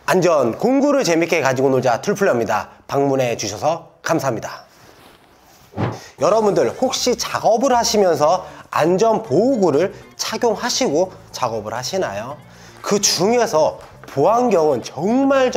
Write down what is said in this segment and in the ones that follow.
안전 공구를 재밌게 가지고 놀자 툴플러입니다. 방문해 주셔서 감사합니다. 여러분들 혹시 작업을 하시면서 안전보호구를 착용하시고 작업을 하시나요? 그 중에서 보안경은 정말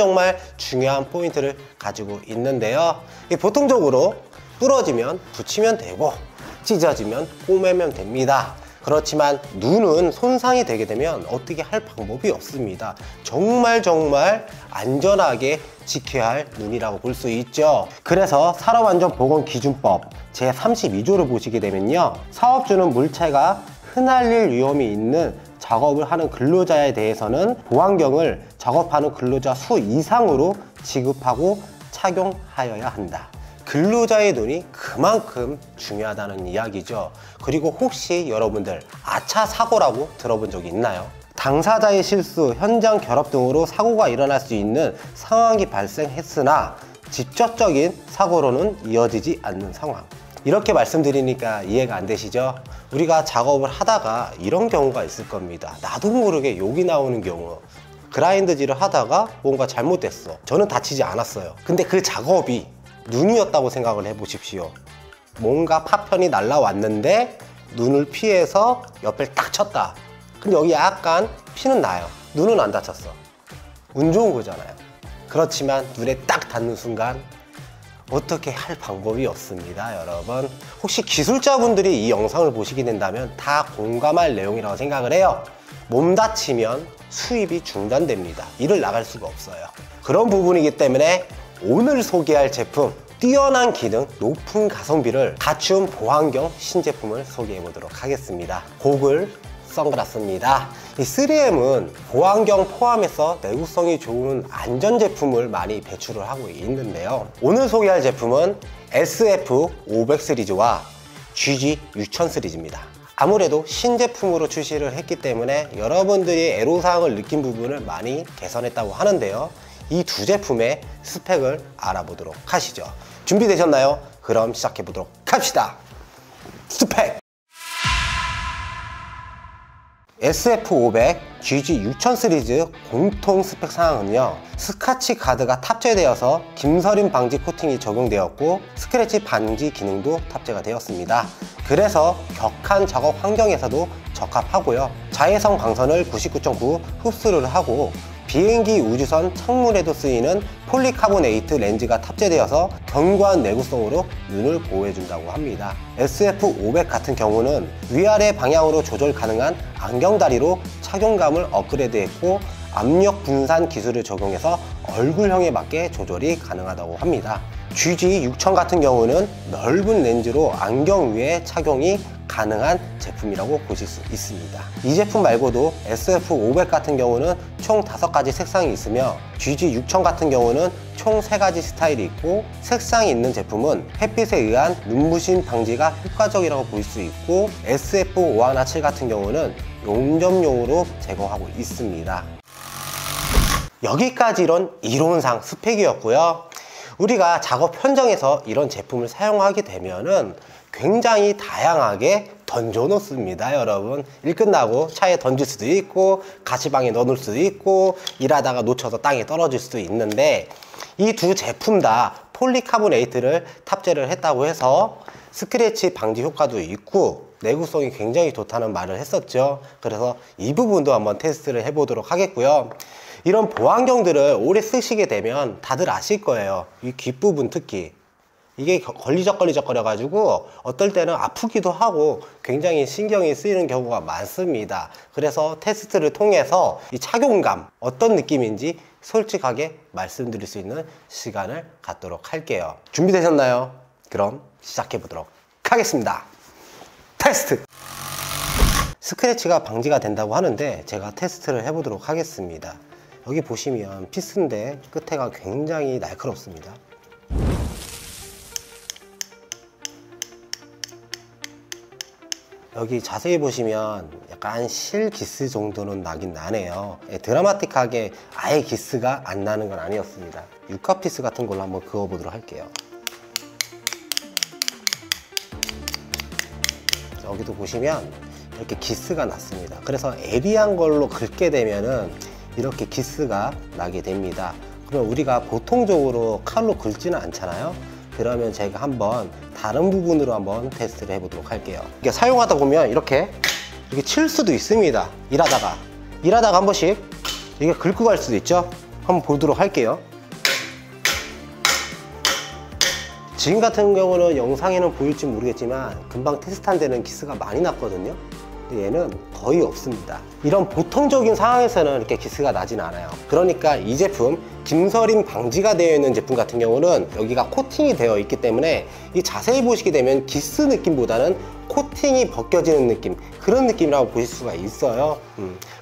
중요한 포인트를 가지고 있는데요. 보통적으로 부러지면 붙이면 되고 찢어지면 꼬매면 됩니다. 그렇지만 눈은 손상이 되게 되면 어떻게 할 방법이 없습니다. 정말 안전하게 지켜야 할 눈이라고 볼 수 있죠. 그래서 산업안전보건기준법 제32조를 보시게 되면요, 사업주는 물체가 흩날릴 위험이 있는 작업을 하는 근로자에 대해서는 보안경을 작업하는 근로자 수 이상으로 지급하고 착용하여야 한다. 근로자의 눈이 그만큼 중요하다는 이야기죠. 그리고 혹시 여러분들 아차 사고라고 들어본 적이 있나요? 당사자의 실수, 현장 결합 등으로 사고가 일어날 수 있는 상황이 발생했으나 직접적인 사고로는 이어지지 않는 상황. 이렇게 말씀드리니까 이해가 안 되시죠? 우리가 작업을 하다가 이런 경우가 있을 겁니다. 나도 모르게 욕이 나오는 경우. 그라인드질을 하다가 뭔가 잘못됐어. 저는 다치지 않았어요. 근데 그 작업이 눈이었다고 생각을 해보십시오. 뭔가 파편이 날라왔는데 눈을 피해서 옆에 딱 쳤다. 근데 여기 약간 피는 나요. 눈은 안 다쳤어. 운 좋은 거잖아요. 그렇지만 눈에 딱 닿는 순간 어떻게 할 방법이 없습니다. 여러분, 혹시 기술자분들이 이 영상을 보시게 된다면 다 공감할 내용이라고 생각을 해요. 몸 다치면 수입이 중단됩니다. 일을 나갈 수가 없어요. 그런 부분이기 때문에 오늘 소개할 제품, 뛰어난 기능, 높은 가성비를 갖춘 보안경 신제품을 소개해 보도록 하겠습니다. 고글, 선글라스입니다. 이 3M은 보안경 포함해서 내구성이 좋은 안전제품을 많이 배출을 하고 있는데요. 오늘 소개할 제품은 SF500 시리즈와 GG6000 시리즈입니다. 아무래도 신제품으로 출시를 했기 때문에 여러분들이 애로사항을 느낀 부분을 많이 개선했다고 하는데요. 이 두 제품의 스펙을 알아보도록 하시죠. 준비되셨나요? 그럼 시작해 보도록 합시다. 스펙! SF500, GG6000 시리즈 공통 스펙 사항은요, 스크래치 가드가 탑재되어서 김서림 방지 코팅이 적용되었고 스크래치 방지 기능도 탑재가 되었습니다. 그래서 격한 작업 환경에서도 적합하고요, 자외선 광선을 99.9 흡수를 하고 비행기 우주선 창문에도 쓰이는 폴리카보네이트 렌즈가 탑재되어서 견고한 내구성으로 눈을 보호해준다고 합니다. SF500 같은 경우는 위아래 방향으로 조절 가능한 안경다리로 착용감을 업그레이드했고 압력 분산 기술을 적용해서 얼굴형에 맞게 조절이 가능하다고 합니다. GG6000 같은 경우는 넓은 렌즈로 안경 위에 착용이 가능한 제품이라고 보실 수 있습니다. 이 제품 말고도 SF500 같은 경우는 총 5가지 색상이 있으며 GG6000 같은 경우는 총 3가지 스타일이 있고, 색상이 있는 제품은 햇빛에 의한 눈부심 방지가 효과적이라고 볼 수 있고, SF517 같은 경우는 용접용으로 제공하고 있습니다. 여기까지 이론상 스펙이었고요. 우리가 작업 현장에서 이런 제품을 사용하게 되면은 굉장히 다양하게 던져 놓습니다. 여러분, 일 끝나고 차에 던질 수도 있고 가시방에 넣어 놓을 수도 있고 일하다가 놓쳐서 땅에 떨어질 수도 있는데, 이 두 제품 다 폴리카보네이트를 탑재를 했다고 해서 스크래치 방지 효과도 있고 내구성이 굉장히 좋다는 말을 했었죠. 그래서 이 부분도 한번 테스트를 해보도록 하겠고요. 이런 보안경들을 오래 쓰시게 되면 다들 아실 거예요. 이 귓부분 특히 이게 걸리적거려 가지고 어떨 때는 아프기도 하고 굉장히 신경이 쓰이는 경우가 많습니다. 그래서 테스트를 통해서 이 착용감 어떤 느낌인지 솔직하게 말씀드릴 수 있는 시간을 갖도록 할게요. 준비되셨나요? 그럼 시작해 보도록 하겠습니다. 테스트! 스크래치가 방지가 된다고 하는데 제가 테스트를 해보도록 하겠습니다. 여기 보시면 피스인데 끝에가 굉장히 날카롭습니다. 여기 자세히 보시면 약간 실 기스 정도는 나긴 나네요. 드라마틱하게 아예 기스가 안 나는 건 아니었습니다. 유카 피스 같은 걸로 한번 그어 보도록 할게요. 여기도 보시면 이렇게 기스가 났습니다. 그래서 에리한 걸로 긁게 되면은 이렇게 기스가 나게 됩니다. 그러면 우리가 보통적으로 칼로 긁지는 않잖아요. 그러면 제가 한번 다른 부분으로 한번 테스트를 해보도록 할게요. 이게 사용하다 보면 이렇게 칠 수도 있습니다. 일하다가 한 번씩 이게 긁고 갈 수도 있죠. 한번 보도록 할게요. 지금 같은 경우는 영상에는 보일지 모르겠지만 금방 테스트한 데는 기스가 많이 났거든요. 근데 얘는 거의 없습니다. 이런 보통적인 상황에서는 이렇게 기스가 나진 않아요. 그러니까 이 제품 김서림 방지가 되어 있는 제품 같은 경우는 여기가 코팅이 되어 있기 때문에 이 자세히 보시게 되면 기스 느낌보다는 코팅이 벗겨지는 느낌, 그런 느낌이라고 보실 수가 있어요.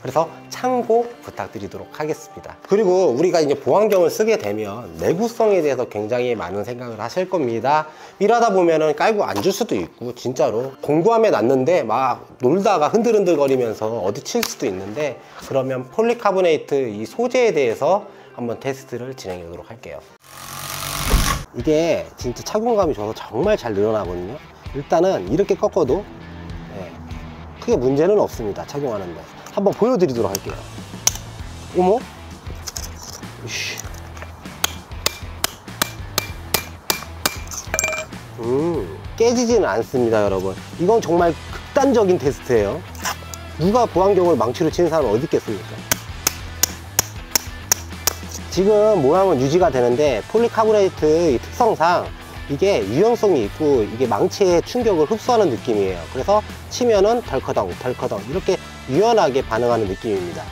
그래서 참고 부탁드리도록 하겠습니다. 그리고 우리가 이제 보안경을 쓰게 되면 내구성에 대해서 굉장히 많은 생각을 하실 겁니다. 일하다 보면은 깔고 앉을 수도 있고, 진짜로 공구함에 놨는데 막 놀다가 흔들흔들 거리면서 어디 칠 수도 있는데, 그러면 폴리카보네이트 이 소재에 대해서 한번 테스트를 진행해 보도록 할게요. 이게 진짜 착용감이 좋아서 정말 잘 늘어나거든요. 일단은 이렇게 꺾어도 크게 문제는 없습니다. 착용하는데 한번 보여드리도록 할게요. 어머, 깨지지는 않습니다. 여러분, 이건 정말 극단적인 테스트예요. 누가 보안경을 망치로 치는 사람은 어디 있겠습니까? 지금 모양은 유지가 되는데 폴리카보네이트 특성상 이게 유연성이 있고 이게 망치의 충격을 흡수하는 느낌이에요. 그래서 치면은 덜커덩 이렇게 유연하게 반응하는 느낌입니다.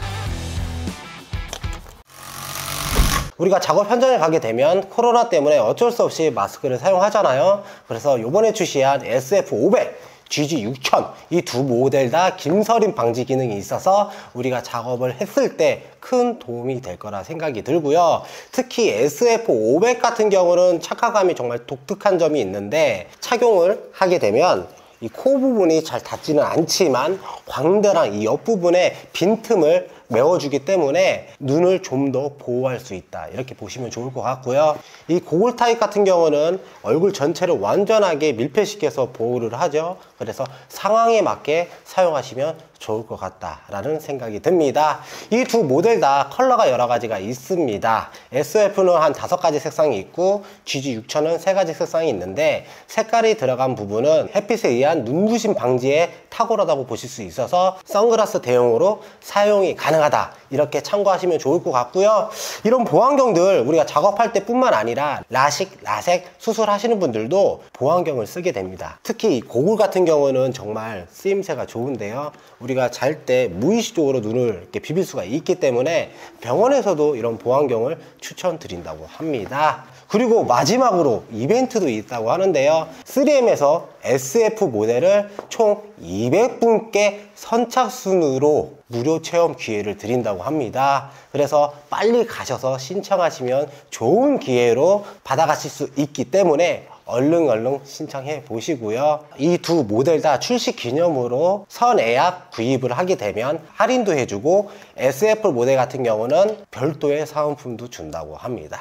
우리가 작업 현장에 가게 되면 코로나 때문에 어쩔 수 없이 마스크를 사용하잖아요. 그래서 이번에 출시한 SF500, GG6000 이 두 모델 다 김서림 방지 기능이 있어서 우리가 작업을 했을 때 큰 도움이 될 거라 생각이 들고요. 특히 SF500 같은 경우는 착화감이 정말 독특한 점이 있는데, 착용을 하게 되면 이 코 부분이 잘 닿지는 않지만 광대랑 이 옆부분에 빈틈을 메워주기 때문에 눈을 좀 더 보호할 수 있다, 이렇게 보시면 좋을 것 같고요. 이 고글 타입 같은 경우는 얼굴 전체를 완전하게 밀폐시켜서 보호를 하죠. 그래서 상황에 맞게 사용하시면 좋을 것 같다라는 생각이 듭니다. 이 두 모델 다 컬러가 여러 가지가 있습니다. SF는 한 5가지 색상이 있고 GG6000은 3가지 색상이 있는데, 색깔이 들어간 부분은 햇빛에 의한 눈부심 방지에 탁월하다고 보실 수 있어서 선글라스 대용으로 사용이 가능하다, 이렇게 참고하시면 좋을 것 같고요. 이런 보안경들 우리가 작업할 때 뿐만 아니라 라식, 라섹 수술하시는 분들도 보안경을 쓰게 됩니다. 특히 이 고글 같은 경우는 정말 쓰임새가 좋은데요, 우리가 잘 때 무의식적으로 눈을 이렇게 비빌 수가 있기 때문에 병원에서도 이런 보안경을 추천드린다고 합니다. 그리고 마지막으로 이벤트도 있다고 하는데요, 3M에서 SF 모델을 총 200분께 선착순으로 무료 체험 기회를 드린다고 합니다. 그래서 빨리 가셔서 신청하시면 좋은 기회로 받아가실 수 있기 때문에 얼른 신청해 보시고요. 이 두 모델 다 출시 기념으로 선예약 구입을 하게 되면 할인도 해주고, SF 모델 같은 경우는 별도의 사은품도 준다고 합니다.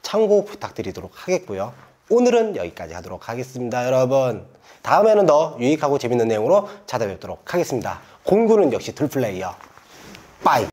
참고 부탁드리도록 하겠고요. 오늘은 여기까지 하도록 하겠습니다. 여러분, 다음에는 더 유익하고 재밌는 내용으로 찾아뵙도록 하겠습니다. 공구는 역시 둘플레이어. 빠이.